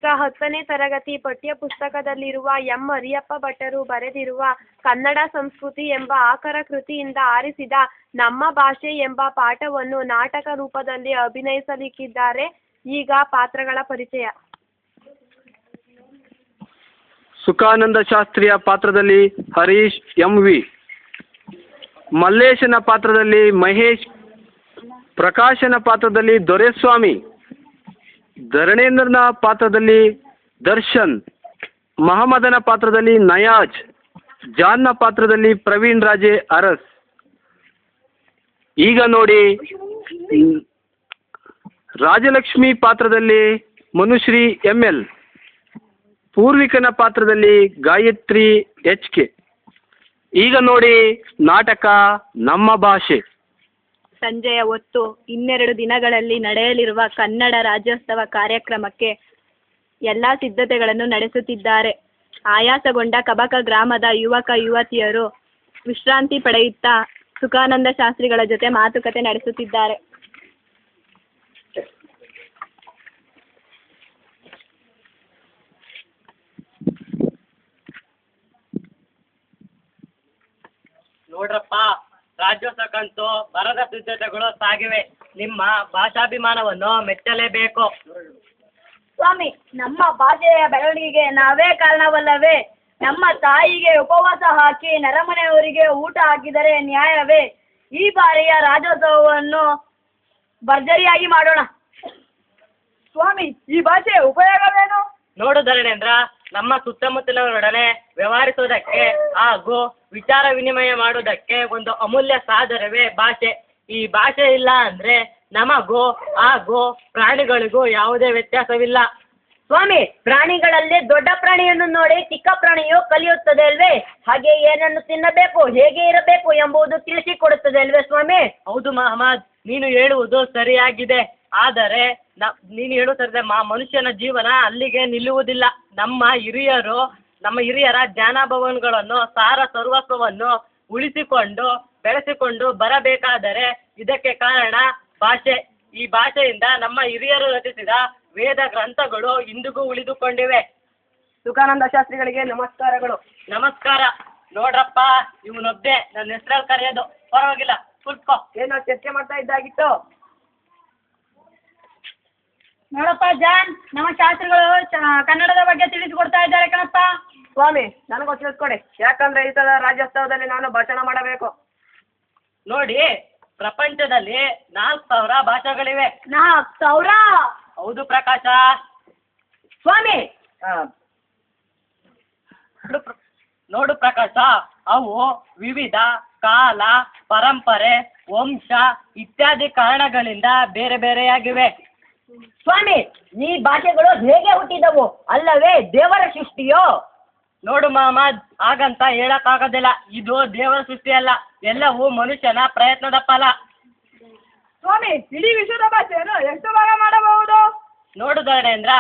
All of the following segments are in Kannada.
10ನೇ ತರಗತಿ ಪಠ್ಯಪುಸ್ತಕದಲ್ಲಿರುವ ಎಂ ಮರಿಯಪ್ಪ ಭಟ್ಟರು ಬರೆದಿರುವ ಕನ್ನಡ ಸಂಸ್ಕೃತಿ ಎಂಬ ಆಕರ ಕೃತಿಯಿಂದ ಆರಿಸಿದ ನಮ್ಮ ಭಾಷೆ ಎಂಬ ಪಾಠವನ್ನು ನಾಟಕ ರೂಪದಲ್ಲಿ ಅಭಿನಯಿಸಲಿಕ್ಕಿದ್ದಾರೆ. ಈಗ ಪಾತ್ರಗಳ ಪರಿಚಯ. ಸುಖಾನಂದ ಶಾಸ್ತ್ರಿಯ ಪಾತ್ರದಲ್ಲಿ ಹರೀಶ್ MV, ಮಲ್ಲೇಶನ ಪಾತ್ರದಲ್ಲಿ ಮಹೇಶ್, ಪ್ರಕಾಶನ ಪಾತ್ರದಲ್ಲಿ ದೊರೆಸ್ವಾಮಿ, ಧರಣೇಂದ್ರನ ಪಾತ್ರದಲ್ಲಿ ದರ್ಶನ್, ಮಹಮ್ಮದನ ಪಾತ್ರದಲ್ಲಿ ನಯಾಜ್, ಜಾನ್ನ ಪಾತ್ರದಲ್ಲಿ ಪ್ರವೀಣ್ ರಾಜೆ ಅರಸ್. ಈಗ ನೋಡಿ ರಾಜಲಕ್ಷ್ಮಿ ಪಾತ್ರದಲ್ಲಿ ಮನುಶ್ರೀ ML, ಪೂರ್ವಿಕನ ಪಾತ್ರದಲ್ಲಿ ಗಾಯತ್ರಿ HK. ಈಗ ನೋಡಿ ನಾಟಕ ನಮ್ಮ ಭಾಷೆ. ಸಂಜೆಯ ಹೊತ್ತು 12 ದಿನಗಳಲ್ಲಿ ನಡೆಯಲಿರುವ ಕನ್ನಡ ರಾಜ್ಯೋತ್ಸವ ಕಾರ್ಯಕ್ರಮಕ್ಕೆ ಎಲ್ಲ ಸಿದ್ಧತೆಗಳನ್ನು ನಡೆಸುತ್ತಿದ್ದಾರೆ. ಆಯಾಸಗೊಂಡ ಕಬಕ ಗ್ರಾಮದ ಯುವಕ ಯುವತಿಯರು ವಿಶ್ರಾಂತಿ ಪಡೆಯುತ್ತಾ ಸುಖಾನಂದ ಶಾಸ್ತ್ರಿಗಳ ಜೊತೆ ಮಾತುಕತೆ ನಡೆಸುತ್ತಿದ್ದಾರೆ. ನೋಡ್ರಪ್ಪ, ರಾಜ್ಯೋತ್ಸವಕ್ಕಂತೂ ಬರದ ಸಿದ್ಧತೆಗಳು ಸಾಗಿವೆ. ನಿಮ್ಮ ಭಾಷಾಭಿಮಾನವನ್ನು ಮೆಚ್ಚಲೇಬೇಕು. ಸ್ವಾಮಿ, ನಮ್ಮ ಭಾಷೆಯ ಬೆಳವಣಿಗೆಗೆ ನಾವೇ ಕಾರಣವಲ್ಲವೇ? ನಮ್ಮ ತಾಯಿಗೆ ಉಪವಾಸ ಹಾಕಿ ನೆರೆಮನೆಯವರಿಗೆ ಊಟ ಹಾಕಿದರೆ ನ್ಯಾಯವೇ? ಈ ಬಾರಿಯ ರಾಜ್ಯೋತ್ಸವವನ್ನು ಭರ್ಜರಿಯಾಗಿ ಮಾಡೋಣ. ಸ್ವಾಮಿ, ಈ ಭಾಷೆಯ ಉಪಯೋಗವೇನು? ನೋಡು ಧರಣೇಂದ್ರ, ನಮ್ಮ ಸುತ್ತಮುತ್ತಲಿನವರೊಡನೆ ವ್ಯವಹರಿಸುವುದಕ್ಕೆ ಹಾಗೂ ವಿಚಾರ ವಿನಿಮಯ ಮಾಡುವುದಕ್ಕೆ ಒಂದು ಅಮೂಲ್ಯ ಸಾಧನವೇ ಭಾಷೆ. ಈ ಭಾಷೆ ಇಲ್ಲ ಅಂದ್ರೆ ನಮಗೂ ಹಾಗೂ ಪ್ರಾಣಿಗಳಿಗೂ ಯಾವುದೇ ವ್ಯತ್ಯಾಸವಿಲ್ಲ. ಸ್ವಾಮಿ, ಪ್ರಾಣಿಗಳಲ್ಲಿ ದೊಡ್ಡ ಪ್ರಾಣಿಯನ್ನು ನೋಡಿ ಚಿಕ್ಕ ಪ್ರಾಣಿಯು ಕಲಿಯುತ್ತದೆ ಅಲ್ವೇ? ಹಾಗೆ ಏನನ್ನು ತಿನ್ನಬೇಕು, ಹೇಗೆ ಇರಬೇಕು ಎಂಬುದು ತಿಳಿಸಿಕೊಡುತ್ತದೆ ಅಲ್ವೇ ಸ್ವಾಮಿ? ಹೌದು ಮಹಮ್ಮದ್, ನೀನು ಹೇಳುವುದು ಸರಿಯಾಗಿದೆ. ಆದರೆ ನೀನು ಹೇಳುತ್ತದೆ ಮನುಷ್ಯನ ಜೀವನ ಅಲ್ಲಿಗೆ ನಿಲ್ಲುವುದಿಲ್ಲ. ನಮ್ಮ ಹಿರಿಯರ ಜ್ಞಾನಭವನಗಳನ್ನು ಸಾರ ಸರ್ವಸ್ವವನ್ನು ಉಳಿಸಿಕೊಂಡು ಬೆಳೆಸಿಕೊಂಡು ಬರಬೇಕಾದರೆ ಇದಕ್ಕೆ ಕಾರಣ ಭಾಷೆ. ಈ ಭಾಷೆಯಿಂದ ನಮ್ಮ ಹಿರಿಯರು ರಚಿಸಿದ ವೇದ ಗ್ರಂಥಗಳು ಇಂದಿಗೂ ಉಳಿದುಕೊಂಡಿವೆ. ಸುಖಾನಂದ ಶಾಸ್ತ್ರಿಗಳಿಗೆ ನಮಸ್ಕಾರಗಳು. ನಮಸ್ಕಾರ. ನೋಡ್ರಪ್ಪ, ಇವನೊಬ್ಬೆ ನನ್ನ ಹೆಸರಲ್ಲಿ ಕರೆಯೋದು. ಪರವಾಗಿಲ್ಲ, ಕುತ್ಕೋ. ಏನೋ ಚರ್ಚೆ ಮಾಡ್ತಾ ಇದ್ದಾಗಿತ್ತು. ನೋಡಪ್ಪ ಜಾನ್, ನಮ್ಮ ಶಾಸ್ತ್ರಿಗಳು ಕನ್ನಡದ ಬಗ್ಗೆ ತಿಳಿಸಿಕೊಡ್ತಾ ಇದ್ದಾರೆ ಕಣಪ್ಪ. ಸ್ವಾಮಿ, ನನಗೂ ತಿಳಿಸ್ಕೊಡಿ. ಯಾಕಂದ್ರೆ ಈ ಸಲ ರಾಜ್ಯೋತ್ಸವದಲ್ಲಿ ನಾನು ಭಾಷಣ ಮಾಡಬೇಕು. ನೋಡಿ, ಪ್ರಪಂಚದಲ್ಲಿ 4,000 ಭಾಷೆಗಳಿವೆ. 4,000? ಹೌದು ಪ್ರಕಾಶ. ಸ್ವಾಮಿ, ನೋಡು ಪ್ರಕಾಶ, ಅವು ವಿವಿಧ ಕಾಲ, ಪರಂಪರೆ, ವಂಶ ಇತ್ಯಾದಿ ಕಾರಣಗಳಿಂದ ಬೇರೆ ಬೇರೆಯಾಗಿವೆ. ಸ್ವಾಮಿ, ಈ ಭಾಷೆಗಳು ಹೇಗೆ ಹುಟ್ಟಿದವು? ಅಲ್ಲವೇ ದೇವರ ಸೃಷ್ಟಿಯೋ? ನೋಡು ಮಹಮ್ಮದ್, ಹಾಗಂತ ಹೇಳಕ್ಕಾಗೋದಿಲ್ಲ. ಇದು ದೇವರ ಸೃಷ್ಟಿ ಅಲ್ಲ, ಎಲ್ಲವೂ ಮನುಷ್ಯನ ಪ್ರಯತ್ನದ ಫಲ. ಸ್ವಾಮಿ, ಇಡೀ ವಿಶ್ವದ ಭಾಷೆಯನ್ನು ಎಷ್ಟು ಭಾಗ ಮಾಡಬಹುದು? ನೋಡು ಧರಣೇಂದ್ರ,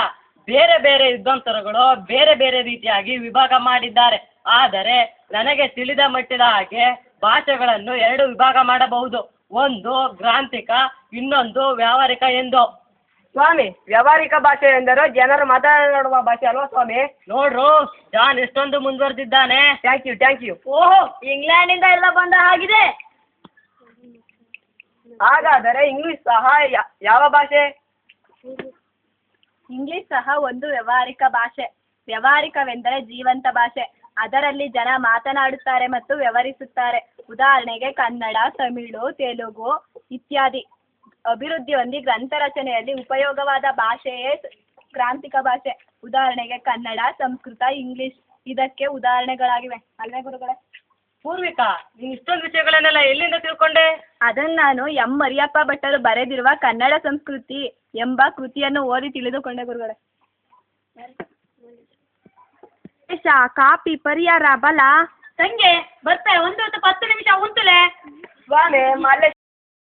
ಬೇರೆ ಬೇರೆ ವಿದ್ವಾಂಸರುಗಳು ಬೇರೆ ಬೇರೆ ರೀತಿಯಾಗಿ ವಿಭಾಗ ಮಾಡಿದ್ದಾರೆ. ಆದರೆ ನನಗೆ ತಿಳಿದ ಮಟ್ಟಿದ ಹಾಗೆ ಭಾಷೆಗಳನ್ನು 2 ವಿಭಾಗ ಮಾಡಬಹುದು. ಒಂದು ಗ್ರಾಂಥಿಕ, ಇನ್ನೊಂದು ವ್ಯಾವಹಾರಿಕ ಎಂದು. ಸ್ವಾಮಿ, ವ್ಯಾವಹಾರಿಕ ಭಾಷೆ ಎಂದರೆ ಜನರು ಮಾತನಾಡುವ ಭಾಷೆ ಅಲ್ವಾ ಸ್ವಾಮಿ? ನೋಡ್ರು, ಜಾನ್ ಎಷ್ಟೊಂದು ಮುಂದುವರೆದಿದ್ದಾನೆ. Thank you. ಓಹೋ, ಇಂಗ್ಲೆಂಡಿಂದ ಎಲ್ಲ ಬಂದ ಹಾಗಿದೆ. ಹಾಗಾದರೆ ಇಂಗ್ಲಿಷ್ ಸಹ ಯಾವ ಭಾಷೆ? ಇಂಗ್ಲಿಷ್ ಸಹ ಒಂದು ವ್ಯಾವಹಾರಿಕ ಭಾಷೆ. ವ್ಯಾವಹಾರಿಕವೆಂದರೆ ಜೀವಂತ ಭಾಷೆ. ಅದರಲ್ಲಿ ಜನ ಮಾತನಾಡುತ್ತಾರೆ ಮತ್ತು ವ್ಯವಹರಿಸುತ್ತಾರೆ. ಉದಾಹರಣೆಗೆ ಕನ್ನಡ, ತಮಿಳು, ತೆಲುಗು ಇತ್ಯಾದಿ. ಅಭಿವೃದ್ಧಿ ಹೊಂದಿ ಗ್ರಂಥ ರಚನೆಯಲ್ಲಿ ಉಪಯೋಗವಾದ ಭಾಷೆಯೇ ಗ್ರಾಂಥಿಕ ಭಾಷೆ. ಉದಾಹರಣೆಗೆ ಕನ್ನಡ, ಸಂಸ್ಕೃತ, ಇಂಗ್ಲಿಷ್ ಇದಕ್ಕೆ ಉದಾಹರಣೆಗಳಾಗಿವೆ ಅಲ್ವೇ ಗುರುಗಳೇ? ಪೂರ್ವಿಕಾ, ನೀನು ಇಷ್ಟೊಂದು ವಿಷಯಗಳನ್ನೆಲ್ಲ ಎಲ್ಲಿಂದ ತಿಳ್ಕೊಂಡೆ? ಅದನ್ನು ನಾನು ಎಂ ಮರಿಯಪ್ಪ ಭಟ್ಟರು ಬರೆದಿರುವ ಕನ್ನಡ ಸಂಸ್ಕೃತಿ ಎಂಬ ಕೃತಿಯನ್ನು ಓದಿ ತಿಳಿದುಕೊಂಡೆ ಗುರುಗಳೇ. ಕಾಪಿ ಪರಿಹಾರ ಬಲ ಸಂಜೆ ಬರ್ತಾರೆ. 1 ಹೊತ್ತು 10 ನಿಮಿಷ ಉಂಟುಲೆ. ಸ್ವಾಮಿ,